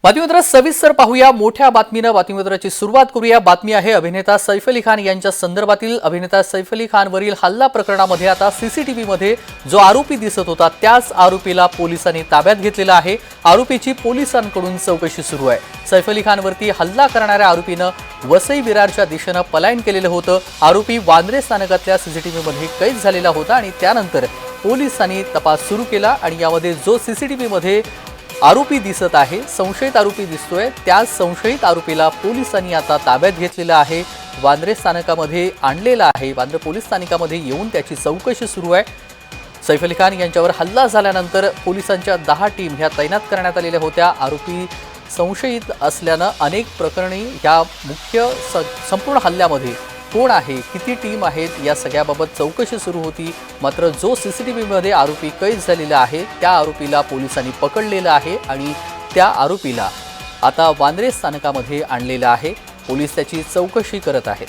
बातमीपत्र सविस्तर पाहूया। मोठ्या बातमीपत्राची सुरुवात करूया। बातमी आहे अभिनेता सैफ अली खान यांच्या संदर्भातील। अभिनेता सैफ अली खान वरील हल्ला प्रकरणामध्ये आता सीसीटीव्ही मध्ये जो आरोपी दिसत होता त्याच आरोपीला पोलिसांनी ताब्यात घेतलेला आहे। आरोपीची पोलिसांकडून चौकशी सुरू आहे। सैफ अली खान वरती हल्ला करणाऱ्या आरोपीनं वसई विरारच्या दिशेने पलायन केलेलं होतं। आरोपी वांद्रे स्थानकातल्या सीसीटीव्ही मध्ये कैद झालेला होता आणि त्यानंतर पोलिसांनी तपास सुरू केला आणि यामध्ये जो सीसीटीव्ही मध्ये आरोपी दिसत आहे, संशयित आरोपी दिसतोय, त्या संशयित आरोपीला पोलिसांनी आता ताब्यात घेतलेला आहे, वांद्रे स्थानकामध्ये आणलेला आहे। वांद्रे पोलीस स्थानकामध्ये येऊन त्याची चौकशी सुरू आहे। सैफ अली खान यांच्यावर हल्ला झाल्यानंतर पोलिसांच्या 10 टीम ह्या तैनात करण्यात आलेल्या होत्या। आरोपी संशयित असल्याने अनेक प्रकरणी ह्या मुख्य संपूर्ण हल्ल्यामध्ये कोण आहे, किती टीम आहेत या सगळ्याबाबत चौकशी सुरू होती। मात्र जो सीसीटीव्ही मध्ये आरोपी कैद झालेला आहे त्या आरोपीला पोलिसांनी पकडलेला आहे आणि त्या आरोपीला आता वांद्रे स्थानकामध्ये आणलेला आहे। पोलीस त्याची चौकशी करत आहेत।